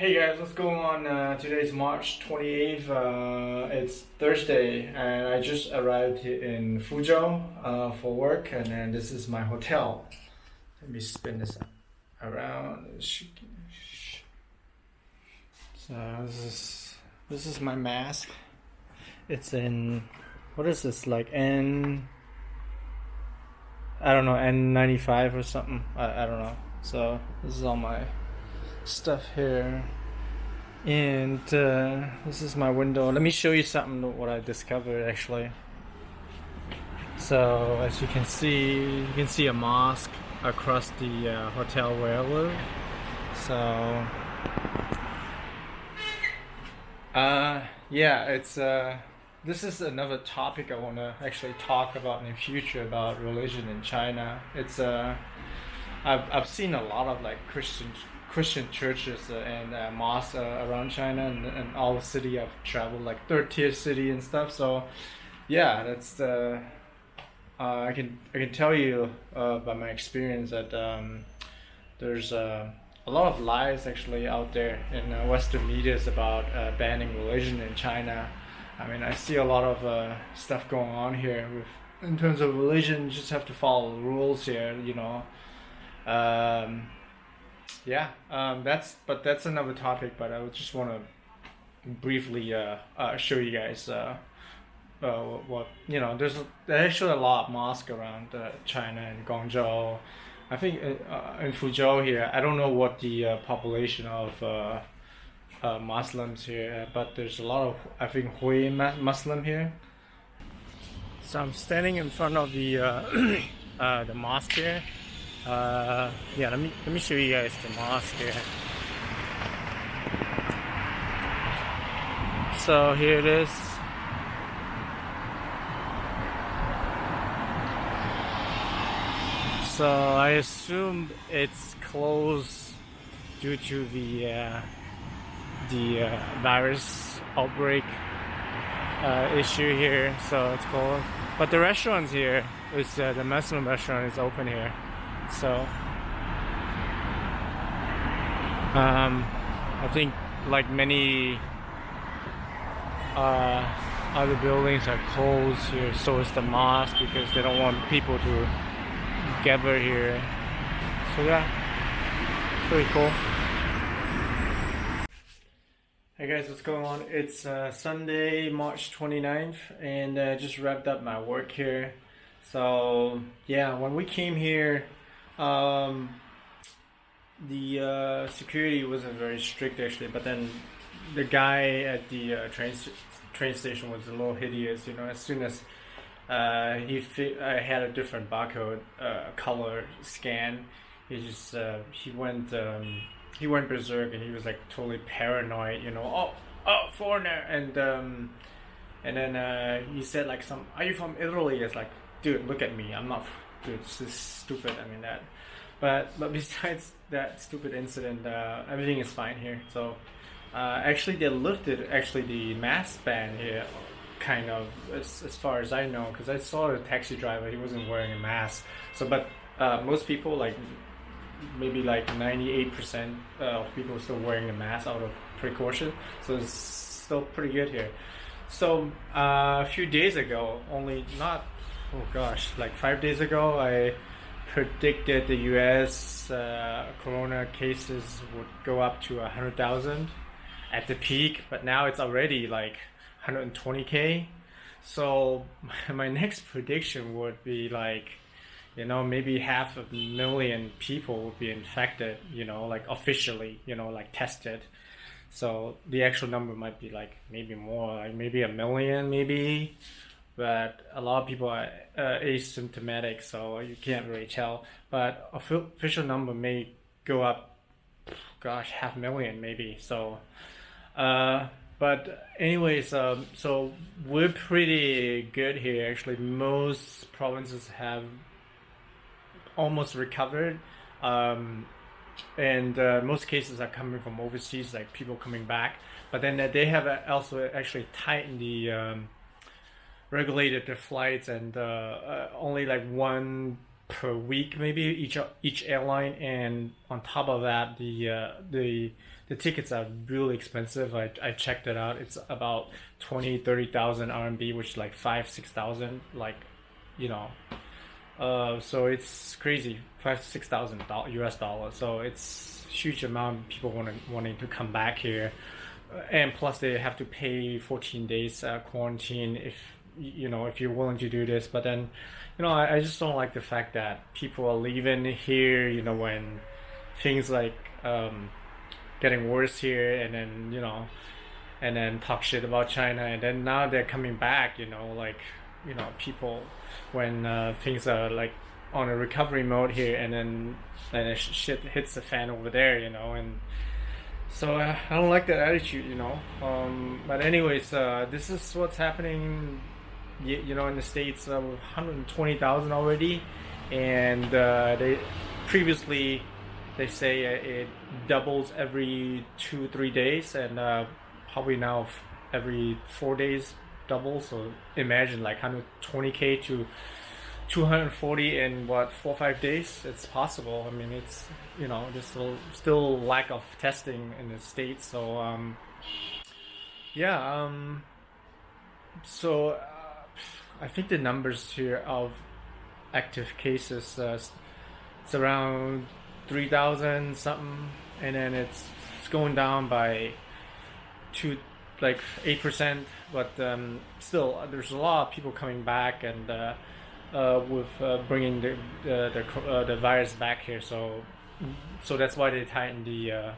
Hey guys, what's going on? Today's March 28th. It's Thursday, and I just arrived here in Fuzhou for work, and then this is my hotel. Let me spin this around. So this is my mask. It's in what is this like I don't know, N95 or something. I don't know. So this is all my stuff here, and this is my window. Let me show you something what I discovered actually. So as you can see a mosque across the hotel where I live. So yeah, it's this is another topic I want to actually talk about in the future about religion in China. It's I've seen a lot of like Christian churches and mosques around China, and all the city I've traveled, like third tier city and stuff. So yeah, that's I can tell you by my experience that there's a lot of lies actually out there in Western medias about banning religion in China. I mean, I see a lot of stuff going on here with in terms of religion. You just have to follow the rules here, you know. Um, yeah, that's another topic. But I would just want to briefly show you guys what you know. There's actually a lot of mosques around China and Guangzhou. I think in Fuzhou here, I don't know what the population of Muslims here, but there's a lot of I think Hui Muslim here. So I'm standing in front of the the mosque here. Yeah, let me show you guys the mosque here. So here it is. So I assume it's closed due to the virus outbreak issue here. So it's closed. But the restaurants here is the Muslim restaurant is open here. So I think like many other buildings are closed here. So is the mosque because they don't want people to gather here. So yeah, pretty cool. Hey guys, what's going on? It's Sunday, March 29th, and I just wrapped up my work here. So yeah, when we came here, the security wasn't very strict actually, but then the guy at the train station was a little hideous. You know, as soon as I had a different barcode color scan, he went berserk, and he was like totally paranoid. You know, oh foreigner, and then he said like some, are you from Italy? It's like, dude, look at me, I'm not. Dude, this is stupid. I mean that, but besides that stupid incident, everything is fine here. So actually, they lifted actually the mask ban here, kind of as far as I know, because I saw the taxi driver. He wasn't wearing a mask. So, but most people like maybe like 98% of people are still wearing a mask out of precaution. So it's still pretty good here. So a few days ago, only not oh gosh, like 5 days ago, I predicted the U.S. Corona cases would go up to 100,000 at the peak, but now it's already like 120K. So my next prediction would be like, you know, maybe 500,000 people will be infected, you know, like officially, you know, like tested. So the actual number might be like maybe more, like maybe 1 million, maybe. But a lot of people are asymptomatic, so you can't really tell. But official number may go up, gosh, 500,000 maybe. So, but anyways, so we're pretty good here. Actually, most provinces have almost recovered, and most cases are coming from overseas, like people coming back. But then they have also actually tightened the regulated their flights, and only like one per week maybe each airline, and on top of that the tickets are really expensive. I checked it out. It's about 20-30,000 RMB, which is like 5-6 thousand, like, you know. So it's crazy, 5-6 thousand US dollars. So it's huge amount of people wanting to come back here, and plus they have to pay 14 days quarantine if if you're willing to do this. But then, I just don't like the fact that people are leaving here, when things like getting worse here, and then and then talk shit about China, and then now they're coming back, like, people, when things are like on a recovery mode here, and then shit hits the fan over there, and so I don't like that attitude, but anyways, this is what's happening, in the States, with 120,000 already, and they previously they say it doubles every 2-3 days, and probably now every 4 days double. So imagine like 120K to 240 in what, 4 or 5 days. It's possible. I mean, it's there's still lack of testing in the States. So yeah. So I think the numbers here of active cases, it's around 3,000 something, and then it's going down by like 8%, but still there's a lot of people coming back, and with bringing the virus back here. So that's why they tightened the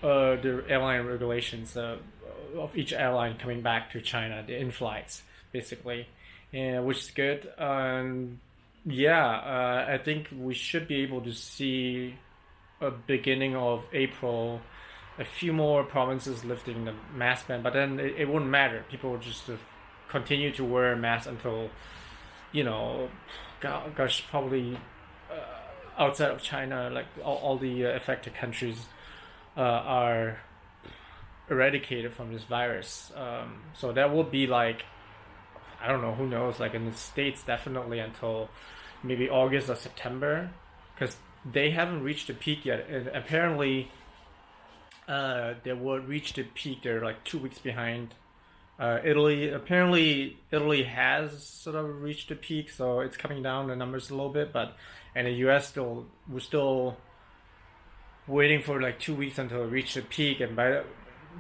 airline regulations of each airline coming back to China, the in-flights basically, and which is good. I think we should be able to see a beginning of April, a few more provinces lifting the mask ban, but then it wouldn't matter. People would just continue to wear masks until, gosh, probably outside of China, like all the affected countries are eradicated from this virus. So that would be like, I don't know, who knows, like in the States, definitely until maybe August or September, because they haven't reached the peak yet. And apparently, they will reach the peak. They're like 2 weeks behind. Italy Italy has sort of reached the peak, so it's coming down the numbers a little bit. But and the U.S. we're still waiting for like 2 weeks until it reach the peak, and by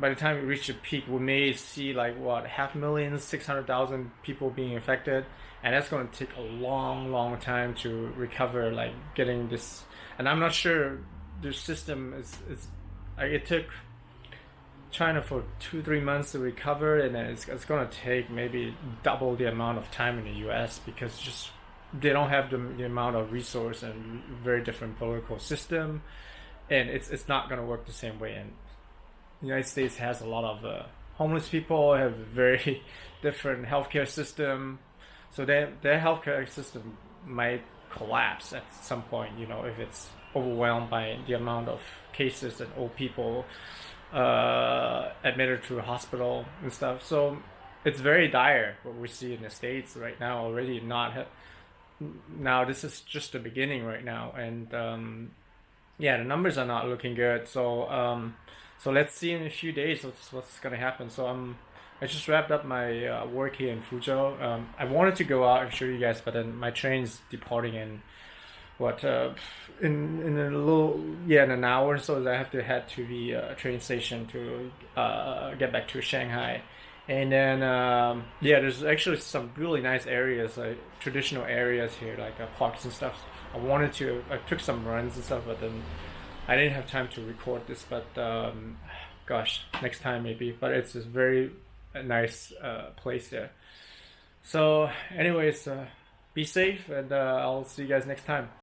the time we reach the peak, we may see like what, 500,000, 600,000 people being affected, and that's going to take a long time to recover, like getting this. And I'm not sure the system is like, it took China for 2-3 months to recover, and then it's going to take maybe double the amount of time in the U.S. because just they don't have the amount of resource and very different political system, and it's not going to work the same way. And the United States has a lot of homeless people, have a very different healthcare system, so their healthcare system might collapse at some point, if it's overwhelmed by the amount of cases and old people admitted to a hospital and stuff. So it's very dire what we see in the States right now already. Now this is just the beginning right now, and the numbers are not looking good. So let's see in a few days what's gonna happen. So I just wrapped up my work here in Fuzhou. I wanted to go out and show you guys, but then my train's departing in in a little, in an hour, so I have to head to the train station to get back to Shanghai. And then there's actually some really nice areas, like traditional areas here, like parks and stuff. I took some runs and stuff, but then I didn't have time to record this. But gosh, next time maybe. But it's a very nice place there. So anyways, be safe, and I'll see you guys next time.